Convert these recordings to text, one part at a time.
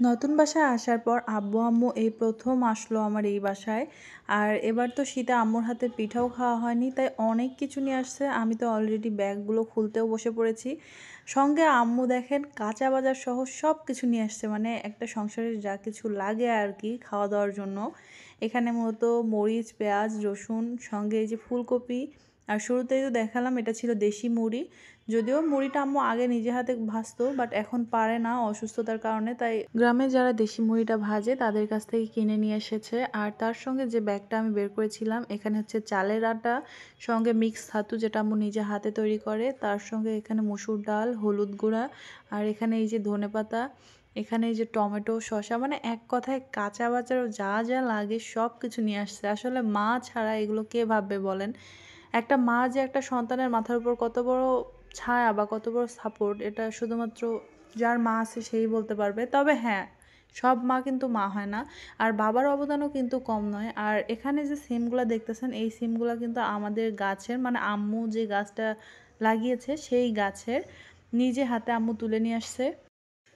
নতুন বাসায় আসার পর আব্বু আম্মু এই প্রথম আসলো আমার এই বাসায়। আর এবার তো শীতে আম্মুর হাতে পিঠাও খাওয়া হয়নি, তাই অনেক কিছু নিয়ে আসছে। আমি তো অলরেডি ব্যাগগুলো খুলতেও বসে পড়েছি। সঙ্গে আম্মু দেখেন কাঁচা বাজার সহ সব কিছু নিয়ে আসছে, মানে একটা সংসারে যা কিছু লাগে আর কি খাওয়া দাওয়ার জন্য। এখানে মূলত মরিচ, পেঁয়াজ, রসুন, সঙ্গে এই যে ফুলকপি। আর শুরুতেই তো দেখালাম এটা ছিল দেশি মুড়ি। যদিও মুড়িটা আম্মু আগে নিজে হাতে ভাজতো, বাট এখন পারে না অসুস্থতার কারণে, তাই গ্রামে যারা দেশি মুড়িটা ভাজে তাদের কাছ থেকে কিনে নিয়ে এসেছে। আর তার সঙ্গে যে ব্যাগটা আমি বের করেছিলাম, এখানে হচ্ছে চালের আটা, সঙ্গে মিক্স ছাতু যেটা আম্মু নিজে হাতে তৈরি করে, তার সঙ্গে এখানে মসুর ডাল, হলুদ গুঁড়া, আর এখানে এই যে ধনেপাতা, এখানে এই যে টমেটো, শসা, মানে এক কথায় কাঁচা বাজারও যা যা লাগে সব কিছু নিয়ে আসছে। আসলে মা ছাড়া এগুলো কে ভাববে বলেন? একটা মা যে একটা সন্তানের মাথার উপর কত বড় ছায়া বা কত বড় সাপোর্ট, এটা শুধুমাত্র যার মা আছে সেই বলতে পারবে। তবে হ্যাঁ, সব মা কিন্তু মা হয় না। আর বাবার অবদানও কিন্তু কম নয়। আর এখানে যে সিমগুলো দেখতেছেন, এই সিমগুলো কিন্তু আমাদের গাছের, মানে আম্মু যে গাছটা লাগিয়েছে সেই গাছের, নিজে হাতে আম্মু তুলে নিয়ে আসছে।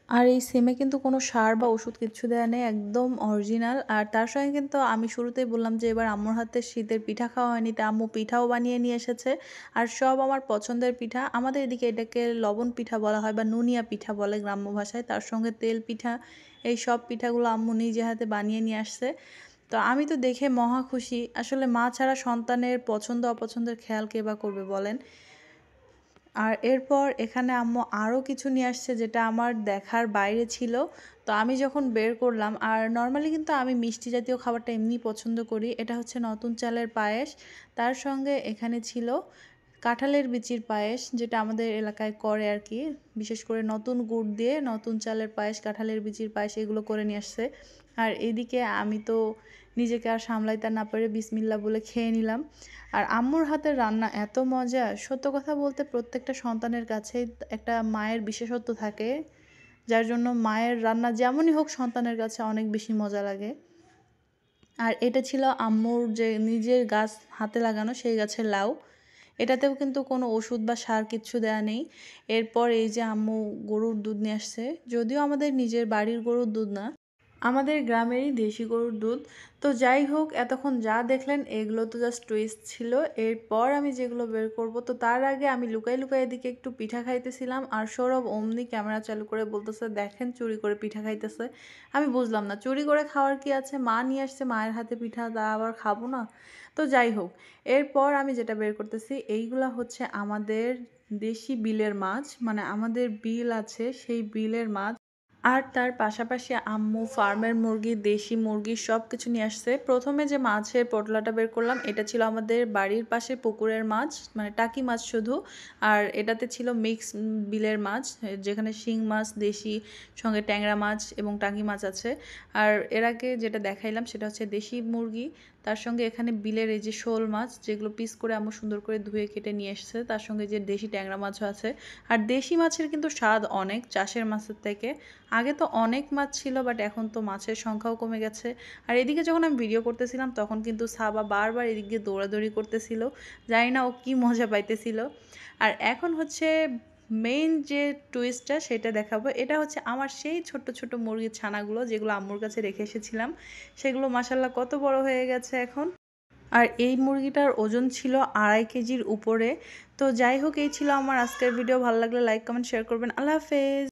আর এই সিমে কিন্তু কোনো সার বা ওষুধ কিচ্ছু দেওয়া নেই, একদম অরিজিনাল। আর তার সঙ্গে কিন্তু আমি শুরুতেই বললাম যে এবার আম্মুর হাতে শীতের পিঠা খাওয়া হয়নি, তা আম্মু পিঠাও বানিয়ে নিয়ে এসেছে। আর সব আমার পছন্দের পিঠা। আমাদের এদিকে এটাকে লবণ পিঠা বলা হয় বা নুনিয়া পিঠা বলে গ্রাম্য ভাষায়। তার সঙ্গে তেল পিঠা, এই সব পিঠাগুলো আম্মু নিজে হাতে বানিয়ে নিয়ে আসছে। তো আমি তো দেখে মহা খুশি। আসলে মা ছাড়া সন্তানের পছন্দ অপছন্দের খেয়াল কে বা করবে বলেন? আর এরপর এখানে আম্মু আরও কিছু নিয়ে আসছে যেটা আমার দেখার বাইরে ছিল। তো আমি যখন বের করলাম, আর নর্মালি কিন্তু আমি মিষ্টি জাতীয় খাবারটা এমনি পছন্দ করি। এটা হচ্ছে নতুন চালের পায়েস। তার সঙ্গে এখানে ছিল কাঁঠালের বিচির পায়েস, যেটা আমাদের এলাকায় করে আর কি। বিশেষ করে নতুন গুড় দিয়ে নতুন চালের পায়েস, কাঁঠালের বিচির পায়েস, এগুলো করে নিয়ে আসছে। আর এদিকে আমি তো নিজেকে আর সামলাইতে না পারে বিসমিল্লা বলে খেয়ে নিলাম। আর আম্মুর হাতের রান্না এত মজা, সত্য কথা বলতে প্রত্যেকটা সন্তানের কাছেই একটা মায়ের বিশেষত্ব থাকে, যার জন্য মায়ের রান্না যেমনই হোক সন্তানের কাছে অনেক বেশি মজা লাগে। আর এটা ছিল আম্মুর যে নিজের গাছ হাতে লাগানো সেই গাছের লাউ। এটাতেও কিন্তু কোনো ওষুধ বা সার কিচ্ছু দেয়া নেই। এরপর এই যে আম্মু গরুর দুধ নিয়ে আসছে, যদিও আমাদের নিজের বাড়ির গরুর দুধ না, আমাদের গ্রামেরই দেশি গরুর দুধ। তো যাই হোক, এতক্ষণ যা দেখলেন এগুলো তো জাস্ট টুইস্ট ছিল। এরপর আমি যেগুলো বের করব, তো তার আগে আমি লুকাই লুকাই এদিকে একটু পিঠা খাইতেছিলাম। আর সৌরভ অমনি ক্যামেরা চালু করে বলতেছে, দেখেন চুরি করে পিঠা খাইতেছে। আমি বুঝলাম না চুরি করে খাওয়ার কি আছে, মা নিয়ে আসছে, মায়ের হাতে পিঠা, তা আবার খাবো না? তো যাই হোক, এরপর আমি যেটা বের করতেছি, এইগুলা হচ্ছে আমাদের দেশি বিলের মাছ, মানে আমাদের বিল আছে সেই বিলের মাছ। আর তার পাশাপাশি আম্মু ফার্মের মুরগি, দেশি মুরগি সব কিছু নিয়ে আসছে। প্রথমে যে মাছের পটলাটা বের করলাম, এটা ছিল আমাদের বাড়ির পাশে পুকুরের মাছ, মানে টাকি মাছ শুধু। আর এটাতে ছিল মিক্স বিলের মাছ, যেখানে শিং মাছ দেশি, সঙ্গে ট্যাংরা মাছ এবং টাকি মাছ আছে। আর এর আগে যেটা দেখাইলাম সেটা হচ্ছে দেশি মুরগি, তার সঙ্গে এখানে বিলের এই যে শোল মাছ, যেগুলো পিস করে আম্মু সুন্দর করে ধুয়ে কেটে নিয়ে এসছে, তার সঙ্গে যে দেশি ট্যাংরা মাছও আছে। আর দেশি মাছের কিন্তু স্বাদ অনেক চাষের মাছের থেকে। আগে তো অনেক মাছ ছিল, বাট এখন তো মাছের সংখ্যাও কমে গেছে। আর এদিকে যখন আমি ভিডিও করতেছিলাম তখন কিন্তু সাবা বারবার এদিক দিয়ে দৌড়াদৌড়ি করতেছিল, জানি না ও কী মজা পাইতেছিল। আর এখন হচ্ছে মেইন যে টুইস্টটা সেটা দেখাবো। এটা হচ্ছে আমার সেই ছোট্ট ছোট মুরগির ছানাগুলো, যেগুলো আম্মুর কাছে রেখে এসেছিলাম। সেগুলো মাশাল্লাহ কত বড় হয়ে গেছে এখন। আর এই মুরগিটার ওজন ছিল 2.5 কেজির উপরে। তো যাই হোক, এই ছিল আমার আজকের ভিডিও। ভালো লাগলে লাইক কমেন্ট শেয়ার করবেন। আল্লাহ হাফেজ।